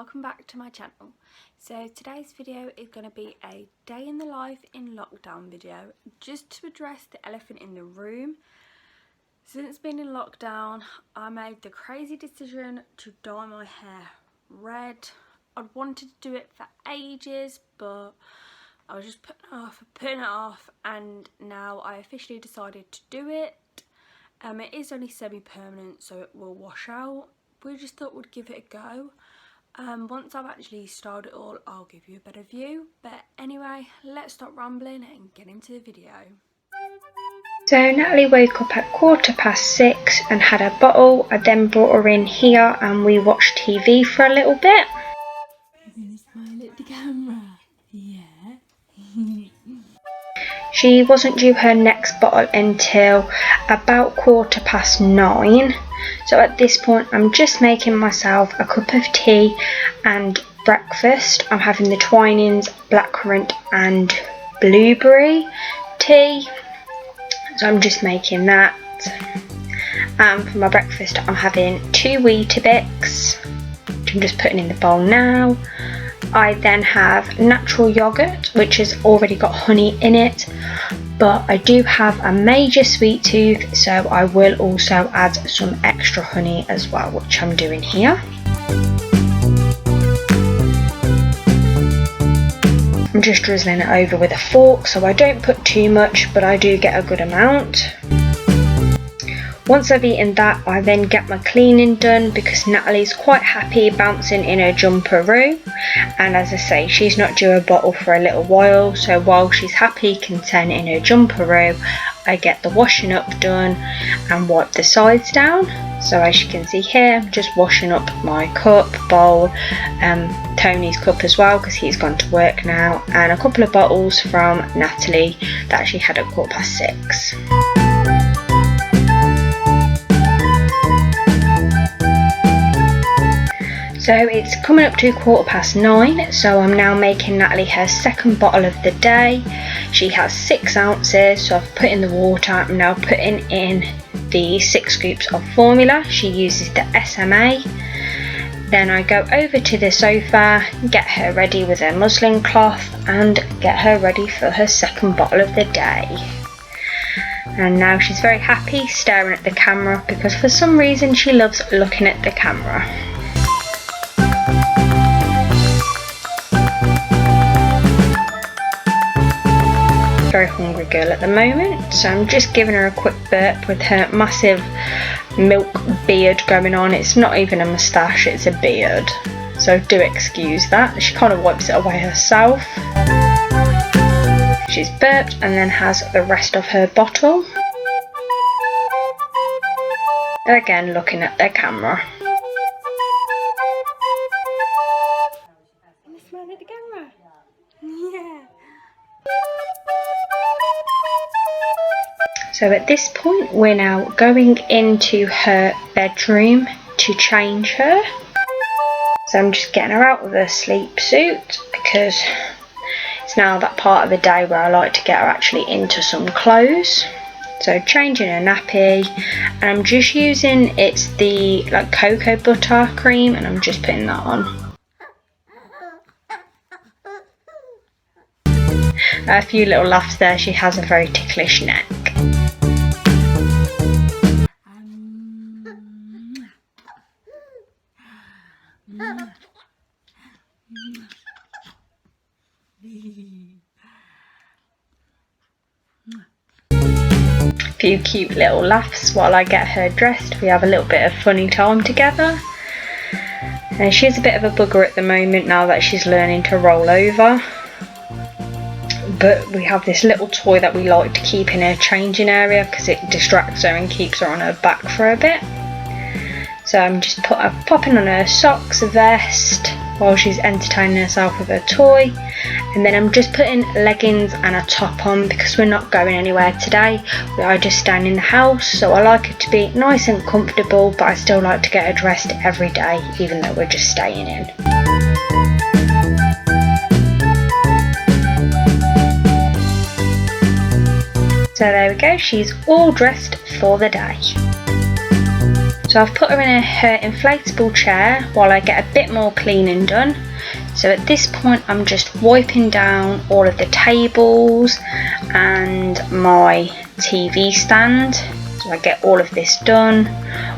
welcome back to my channel. So today's video is going to be a day in the life in lockdown video, just to address the elephant in the room. Since being in lockdown, I made the crazy decision to dye my hair red. I'd wanted to do it for ages, but I was just putting it off, and now I officially decided to do it. It is only semi-permanent, so it will wash out. We just thought we'd give it a go. Once I've actually styled it all, I'll give you a better view. But anyway, let's stop rambling and get into the video. So Natalie woke up at 6:15 and had a bottle. I then brought her in here and we watched TV for a little bit. Smile at the camera. Yeah. She wasn't due her next bottle until about 9:15. So at this point I'm just making myself a cup of tea and breakfast. I'm having the Twinings blackcurrant and blueberry tea. So I'm just making that. For my breakfast I'm having 2 Weetabix, which I'm just putting in the bowl now. I then have natural yogurt, which has already got honey in it, but I do have a major sweet tooth, so I will also add some extra honey as well, which I'm doing here. I'm just drizzling it over with a fork, so I don't put too much, but I do get a good amount. Once I've eaten that, I then get my cleaning done because Natalie's quite happy bouncing in her jumperoo, and as I say, she's not due a bottle for a little while, so while she's happy content in her jumperoo, I get the washing up done and wipe the sides down. So as you can see here, I'm just washing up my cup, bowl, Tony's cup as well because he's gone to work now, and a couple of bottles from Natalie that she had at 6:15. So it's coming up to 9:15, so I'm now making Natalie her second bottle of the day. She has 6 ounces, so I've put in the water. I'm now putting in the 6 scoops of formula. She uses the SMA. Then I go over to the sofa, get her ready with her muslin cloth and get her ready for her second bottle of the day. And now she's very happy staring at the camera because for some reason she loves looking at the camera. Very hungry girl at the moment, so I'm just giving her a quick burp with her massive milk beard going on. It's not even a moustache, it's a beard, so do excuse that. She kind of wipes it away herself. She's burped and then has the rest of her bottle. Again looking at the camera. Smile at the camera. Yeah. So at this point we're now going into her bedroom to change her. So I'm just getting her out of her sleep suit because it's now that part of the day where I like to get her actually into some clothes. So changing her nappy, and I'm just using, it's the like cocoa butter cream, and I'm just putting that on. A few little laughs there, she has a very ticklish neck. A few cute little laughs while I get her dressed. We have a little bit of funny time together. And she's a bit of a bugger at the moment now that she's learning to roll over. But we have this little toy that we like to keep in her changing area because it distracts her and keeps her on her back for a bit. So I'm just popping on her socks, a vest, while she's entertaining herself with her toy. And then I'm just putting leggings and a top on because we're not going anywhere today. We are just staying in the house, so I like it to be nice and comfortable, but I still like to get her dressed every day even though we're just staying in. So there we go, she's all dressed for the day. So So I've put her in her inflatable chair while I get a bit more cleaning done. So at this point I'm just wiping down all of the tables and my TV stand. So I get all of this done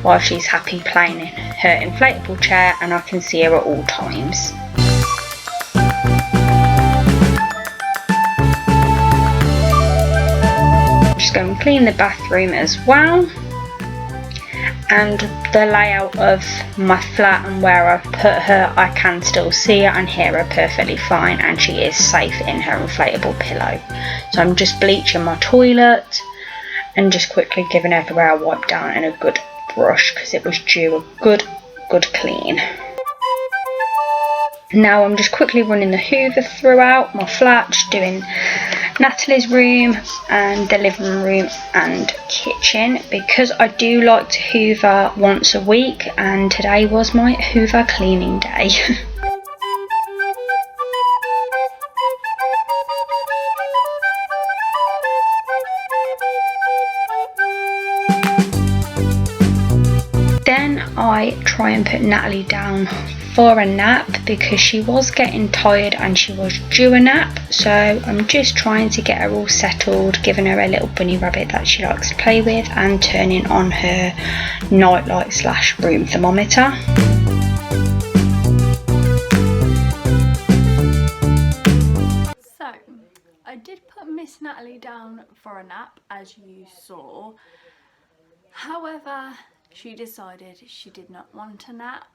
while she's happy playing in her inflatable chair and I can see her at all times. Just go and clean the bathroom as well. And the layout of my flat and where I've put her, I can still see her and hear her perfectly fine, and she is safe in her inflatable pillow. So I'm just bleaching my toilet and just quickly giving everywhere a wipe down and a good brush because it was due a good clean. Now I'm just quickly running the hoover throughout my flat, just doing Natalie's room and the living room and kitchen because I do like to hoover once a week, and today was my hoover cleaning day. Then I try and put Natalie down for a nap because she was getting tired and she was due a nap. So I'm just trying to get her all settled, giving her a little bunny rabbit that she likes to play with and turning on her nightlight / room thermometer. So I did put Miss Natalie down for a nap, as you saw. However, she decided she did not want a nap.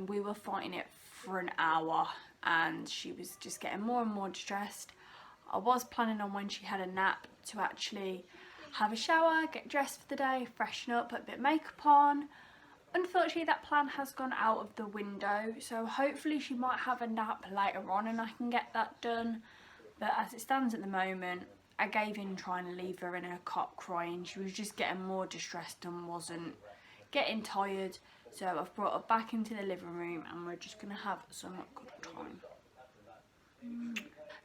We were fighting it for an hour and she was just getting more and more distressed. I was planning on when she had a nap to actually have a shower, get dressed for the day, freshen up, put a bit of makeup on. Unfortunately, that plan has gone out of the window, so hopefully she might have a nap later on and I can get that done. But as it stands at the moment, I gave in trying to leave her in her cot crying. She was just getting more distressed and wasn't getting tired. So I've brought her back into the living room and we're just going to have some good time.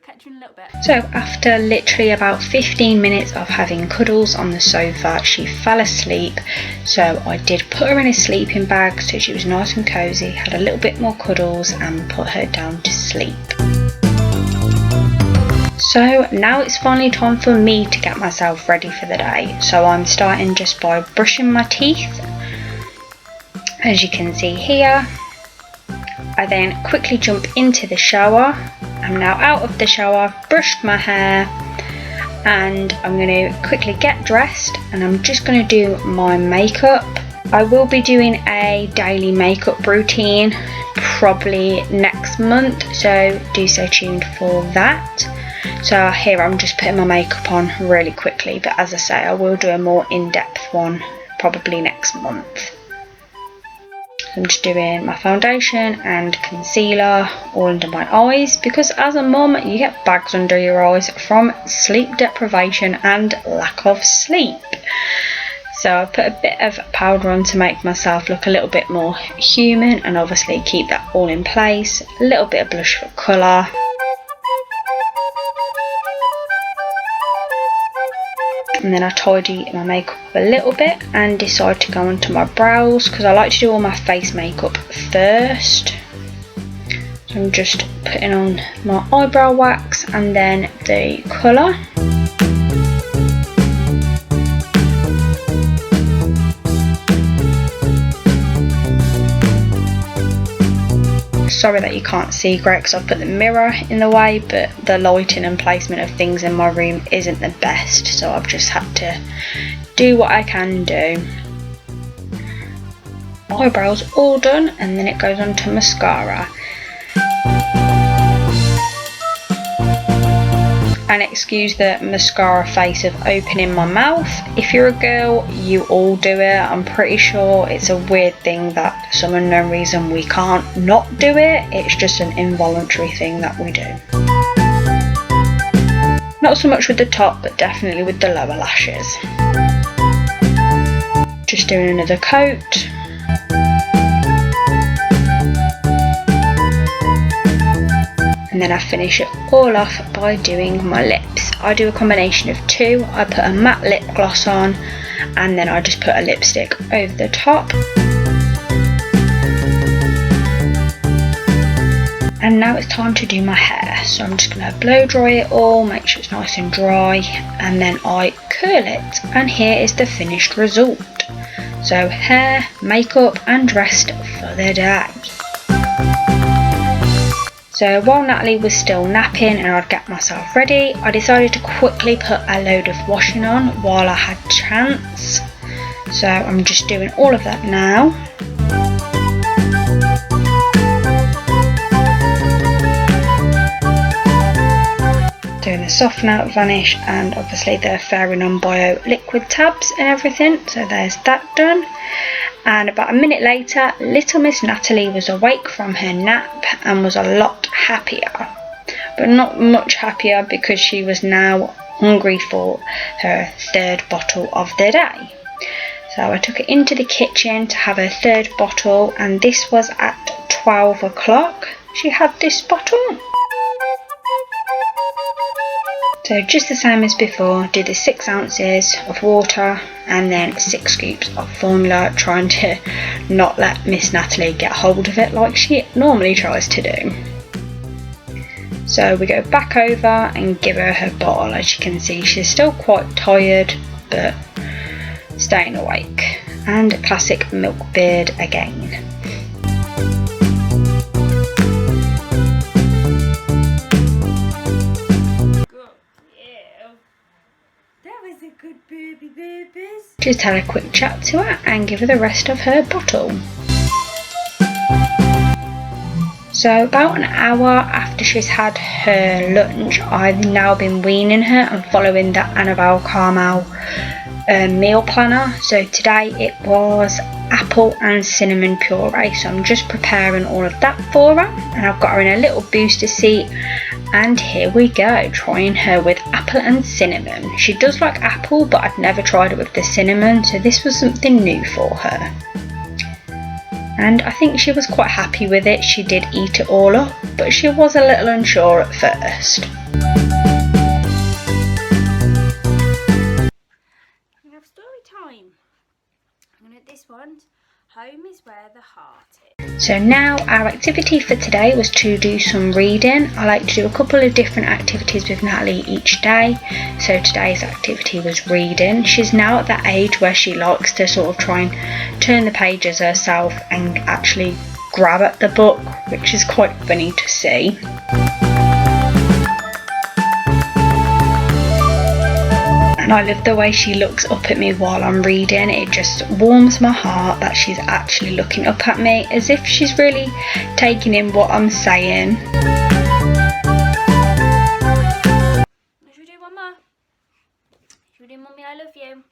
Catch you in a little bit. So after literally about 15 minutes of having cuddles on the sofa, she fell asleep. So I did put her in a sleeping bag so she was nice and cosy, had a little bit more cuddles and put her down to sleep. So now it's finally time for me to get myself ready for the day. So I'm starting just by brushing my teeth. As you can see here, I then quickly jump into the shower. I'm now out of the shower, brushed my hair, and I'm going to quickly get dressed and I'm just going to do my makeup. I will be doing a daily makeup routine probably next month, so do stay tuned for that. So here I'm just putting my makeup on really quickly, but as I say, I will do a more in-depth one probably next month. I'm just doing my foundation and concealer all under my eyes because as a mum you get bags under your eyes from sleep deprivation and lack of sleep. So I put a bit of powder on to make myself look a little bit more human and obviously keep that all in place. A little bit of blush for colour. And then I tidy my makeup up a little bit and decide to go onto my brows because I like to do all my face makeup first. So I'm just putting on my eyebrow wax and then the colour. Sorry that you can't see great because I've put the mirror in the way, but the lighting and placement of things in my room isn't the best, so I've just had to do what I can do. Eyebrows all done and then it goes on to mascara. And excuse the mascara face of opening my mouth. If you're a girl, you all do it. I'm pretty sure it's a weird thing that for some unknown reason we can't not do it. It's just an involuntary thing that we do. Not so much with the top, but definitely with the lower lashes. Just doing another coat. And then I finish it all off by doing my lips. I do a combination of two. I put a matte lip gloss on and then I just put a lipstick over the top. And now it's time to do my hair. So I'm just going to blow dry it all, make sure it's nice and dry, and then I curl it. And here is the finished result. So hair, makeup and dressed for the day. So while Natalie was still napping and I'd get myself ready, I decided to quickly put a load of washing on while I had chance. So I'm just doing all of that now. Doing the softener, vanish and obviously the Fairy Non-Bio liquid tabs and everything. So there's that done. And about a minute later, little Miss Natalie was awake from her nap and was a lot happier. But not much happier because she was now hungry for her third bottle of the day. So I took her into the kitchen to have her third bottle, and this was at 12 o'clock. She had this bottle. So just the same as before, did the 6 ounces of water and then 6 scoops of formula, trying to not let Miss Natalie get hold of it like she normally tries to do. So we go back over and give her her bottle. As you can see, she's still quite tired but staying awake. And classic milk beard again. Just had a quick chat to her and give her the rest of her bottle. So about an hour after she's had her lunch, I've now been weaning her and following the Annabelle Carmel meal planner. So today it was apple and cinnamon puree, so I'm just preparing all of that for her, and I've got her in a little booster seat. And here we go, trying her with apple and cinnamon. She does like apple, but I'd never tried it with the cinnamon, so this was something new for her. And I think she was quite happy with it. She did eat it all up, but she was a little unsure at first. We have story time. And at this one, home is where the heart is. So now our activity for today was to do some reading. I like to do a couple of different activities with Natalie each day. So today's activity was reading. She's now at that age where she likes to sort of try and turn the pages herself and actually grab at the book, which is quite funny to see. And I love the way she looks up at me while I'm reading. It just warms my heart that she's actually looking up at me as if she's really taking in what I'm saying. Should we do one more? Should we do Mummy I Love You?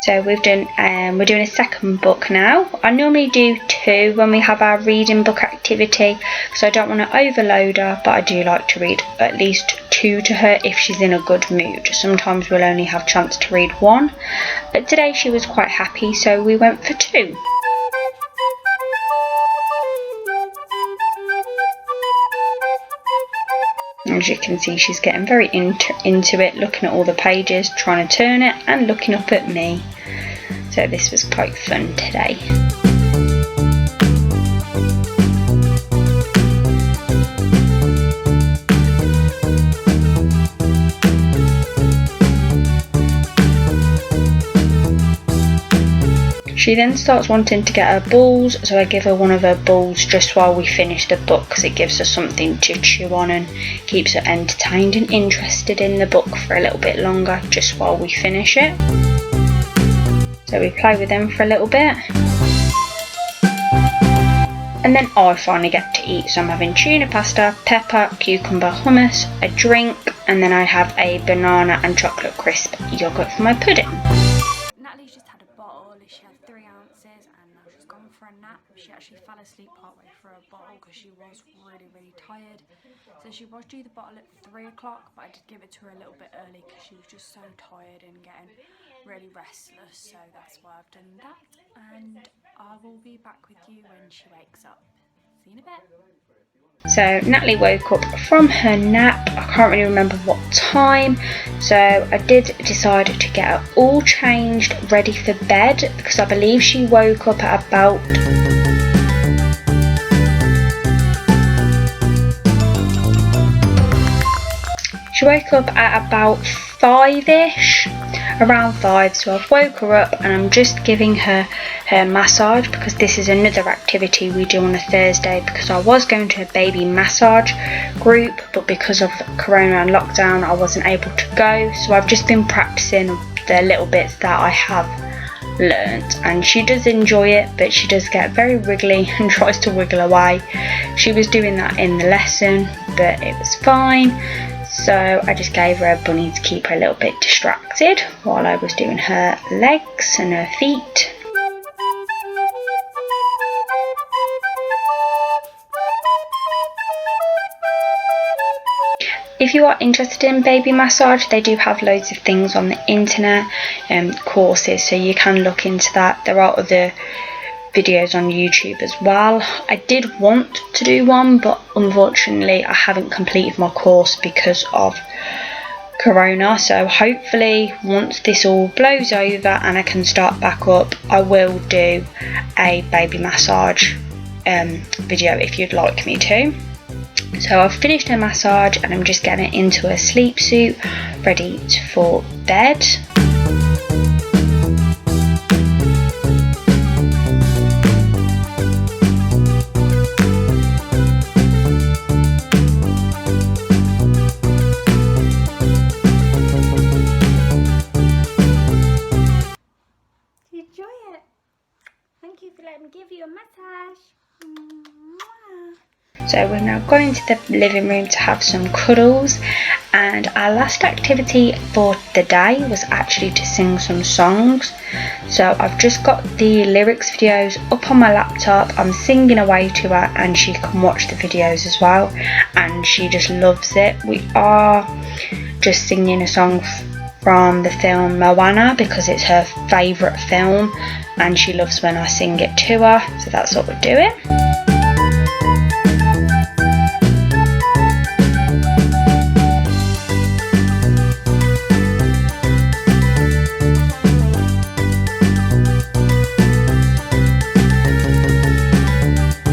So we're doing a second book now. I normally do 2 when we have our reading book activity, so I don't want to overload her, but I do like to read at least 2 to her if she's in a good mood. Sometimes we'll only have chance to read 1, but today she was quite happy, so we went for 2. As you can see, she's getting very into it, looking at all the pages, trying to turn it and looking up at me. So this was quite fun today. She then starts wanting to get her balls, so I give her one of her balls just while we finish the book, because it gives her something to chew on and keeps her entertained and interested in the book for a little bit longer just while we finish it. So we play with them for a little bit. And then I finally get to eat, so I'm having tuna pasta, pepper, cucumber hummus, a drink, and then I have a banana and chocolate crisp yoghurt for my pudding. Natalie's just had a bottle, she had 3 ounces and now she's gone for a nap. She actually fell asleep partway through a bottle because she was really tired. So she was due the bottle at 3 o'clock, but I did give it to her a little bit early because she was just so tired and getting really restless, so that's why I've done that. And I will be back with you when she wakes up. See you in a bit. So Natalie woke up from her nap, I can't really remember what time, so I did decide to get her all changed, ready for bed, because I believe she woke up at about She woke up at about 5ish, around 5, so I've woke her up and I'm just giving her massage, because this is another activity we do on a Thursday, because I was going to a baby massage group, but because of corona and lockdown I wasn't able to go, so I've just been practicing the little bits that I have learnt, and she does enjoy it, but she does get very wriggly and tries to wiggle away. She was doing that in the lesson, but it was fine, so I just gave her a bunny to keep her a little bit distracted while I was doing her legs and her feet. If you are interested in baby massage, they do have loads of things on the internet, courses, so you can look into that. There are other videos on YouTube as well. I did want to do one, but unfortunately I haven't completed my course because of corona, so hopefully once this all blows over and I can start back up, I will do a baby massage video if you'd like me to. So I've finished her massage and I'm just getting her into a sleep suit, ready for bed. Enjoy it. Thank you for letting me give you a massage. So we've now gone into the living room to have some cuddles, and our last activity for the day was actually to sing some songs. So I've just got the lyrics videos up on my laptop. I'm singing away to her and she can watch the videos as well, and she just loves it. We are just singing a song from the film Moana because it's her favourite film and she loves when I sing it to her, so that's what we're doing.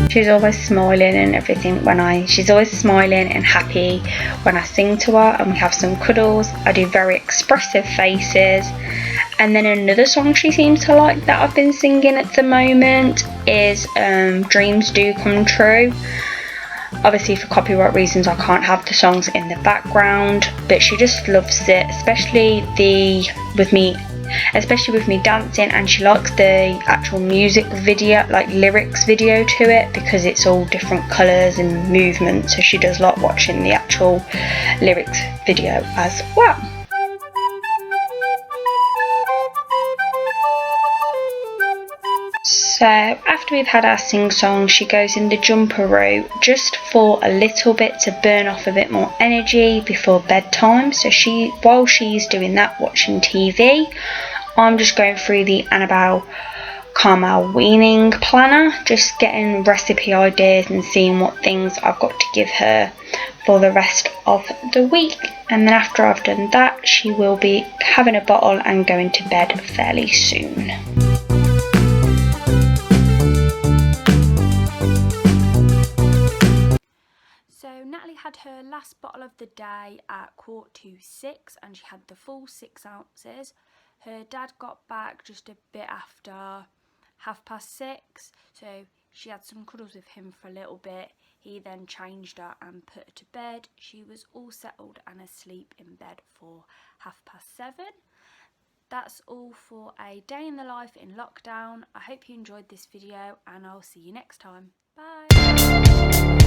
She's always smiling and everything she's always smiling and happy when I sing to her and we have some cuddles. I do very expressive faces. And then another song she seems to like that I've been singing at the moment is Dreams Do Come True. Obviously for copyright reasons I can't have the songs in the background, but she just loves it, especially with me dancing, and she likes the actual music video, like lyrics video to it, because it's all different colours and movements, so she does like watching the actual lyrics video as well. So after we've had our sing song, she goes in the jumperoo just for a little bit to burn off a bit more energy before bedtime. So while she's doing that, watching TV, I'm just going through the Annabelle Caramel Weaning Planner, just getting recipe ideas and seeing what things I've got to give her for the rest of the week. And then after I've done that, she will be having a bottle and going to bed fairly soon. So Natalie had her last bottle of the day at 6:15 and she had the full 6 ounces. Her dad got back just a bit after 6:30, so she had some cuddles with him for a little bit. He then changed her and put her to bed. She was all settled and asleep in bed for 7:30. That's all for a day in the life in lockdown. I hope you enjoyed this video and I'll see you next time. Bye!